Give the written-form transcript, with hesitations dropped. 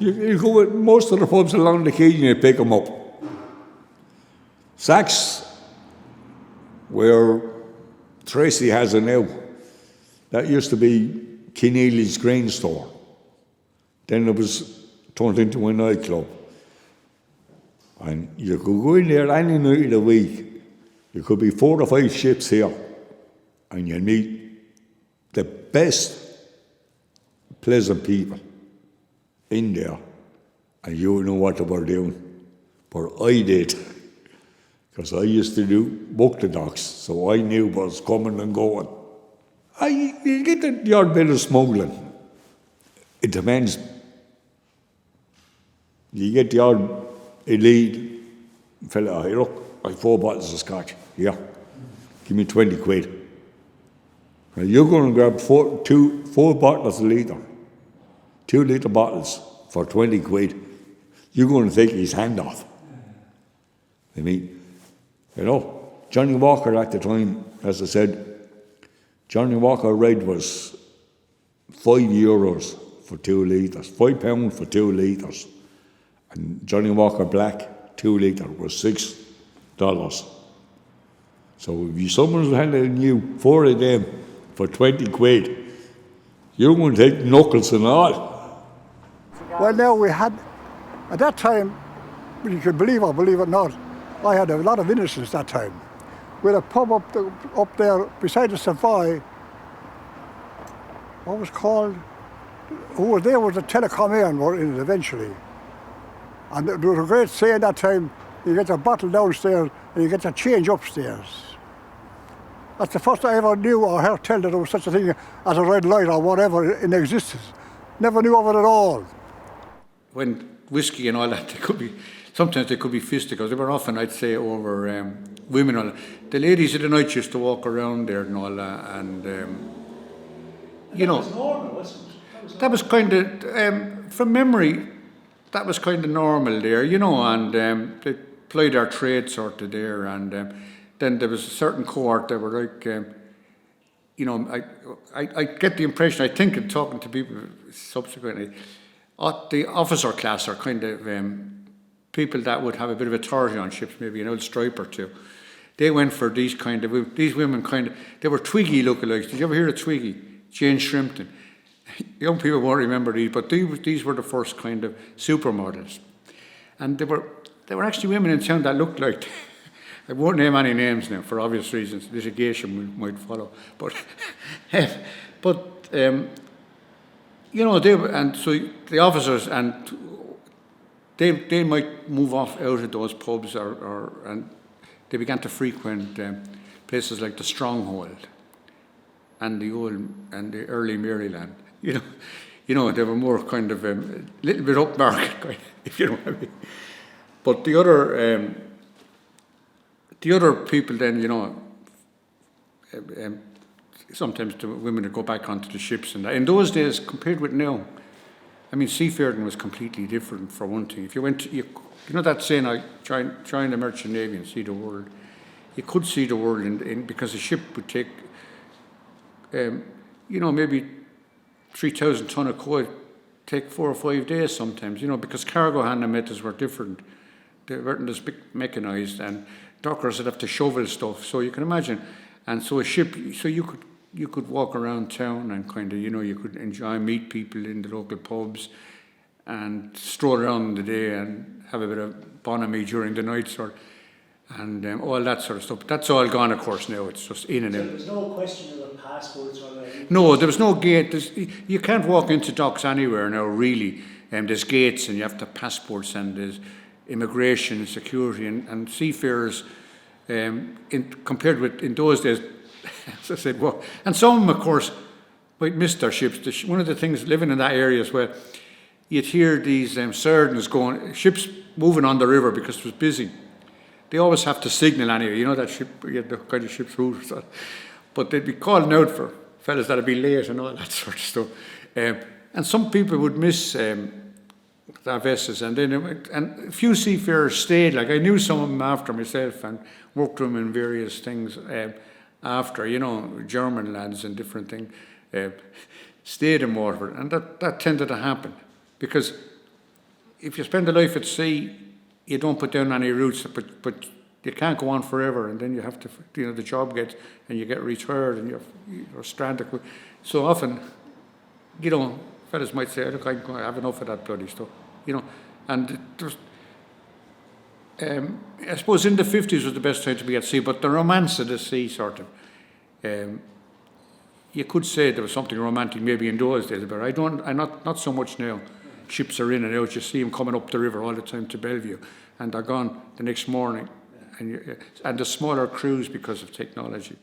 You go with most of the pubs along the quay and you pick them up. Saks, where Tracy has it now, that used to be Keneally's grain store. Then it was turned into a nightclub. And you could go in there any night of the week. There could be 4 or 5 ships here. And you'll meet the best pleasant people in there. And you know what they were doing. But I did. Because I used to book the docks. So I knew what was coming and going. You get the odd bit of smuggling. It depends. You get the odd elite fella, hey, look, I have 4 bottles of scotch. Here, give me 20 quid. Now you're going to grab 4 bottles a litre, 2 litre bottles for 20 quid. You're going to take his hand off. I mean, you know, Johnny Walker at the time, as I said, Johnny Walker Red was €5 for 2 litres, £5 for 2 litres. And Johnny Walker Black, 2 litre, was $6. So if someone's handing you 4 of them for 20 quid, you're going to take knuckles and all. Well, now we had, at that time, you could believe or believe it not, I had a lot of innocence that time. We had a pub up there beside the Savoy, what was called, who was there was a telecom air and were in it eventually. And there was a great saying that time, you get your bottle downstairs and you get your change upstairs. That's the first I ever knew or heard tell that there was such a thing as a red light or whatever in existence. Never knew of it at all. When whiskey and all that, sometimes they could be fisticuffs. They were often, I'd say, over women. And all that. The ladies of the night used to walk around there and all that, and you know, that was normal, wasn't it? That was kind of, from memory, that was kind of normal there, you know, and they played their trade sort of there, and then there was a certain cohort that were like, you know, I get the impression, I think in talking to people subsequently, the officer class are kind of people that would have a bit of authority on ships, maybe an old stripe or two. They went for these women they were Twiggy lookalikes. Did you ever hear of Twiggy? Jane Shrimpton. Young people won't remember these, but these were the first kind of supermodels. And there were actually women in town that looked like, I won't name any names now for obvious reasons, litigation might follow. But, you know, so the officers, and they might move off out of those pubs and they began to frequent places like the Stronghold and the early Maryland. You know, they were more kind of a little bit upmarket, if you know what I mean. But the other people then, you know, sometimes the women would go back onto the ships and that. In those days, compared with now, I mean, seafaring was completely different. For one thing, if you went, you know that saying, "I join the merchant navy and see the world." You could see the world because a ship would take, you know, maybe 3,000 ton of coal, take 4 or 5 days sometimes, you know, because cargo handling methods were different. They weren't as mechanised, and dockers would have to shovel stuff. So you can imagine, and so a ship, so you could walk around town and kind of, you know, you could meet people in the local pubs, and stroll around in the day and have a bit of bonhomie during the night, and all that sort of stuff. That's all gone, of course, now. It's just in and out. So there was no question of passports or anything? No, there was no gate. You can't walk into docks anywhere now, really. There's gates, and you have to have passports, and there's immigration and security, and seafarers, compared with in those days, as I said, well, and some of them, of course, might miss their ships. One of the things living in that area is where you'd hear these sardines going, ships moving on the river because it was busy. They always have to signal anyway, you know that ship, you had the kind of ship's route. But they'd be calling out for fellas that'd be late and all that sort of stuff. And some people would miss their vessels, and a few seafarers stayed. Like I knew some of them after myself and worked with them in various things after, you know, German lads and different things, stayed in Waterford. And that tended to happen because if you spend a life at sea, you don't put down any roots, but you can't go on forever, and then you have to, the job gets, and you get retired, and you're stranded. So often, fellas might say, look, I have enough of that bloody stuff, and there's, I suppose in the 50s was the best time to be at sea, but the romance of the sea sort of, you could say there was something romantic maybe in those days, but I'm not so much now. Ships are in and out, you see them coming up the river all the time to Bellevue, and they're gone the next morning, and the smaller crews because of technology.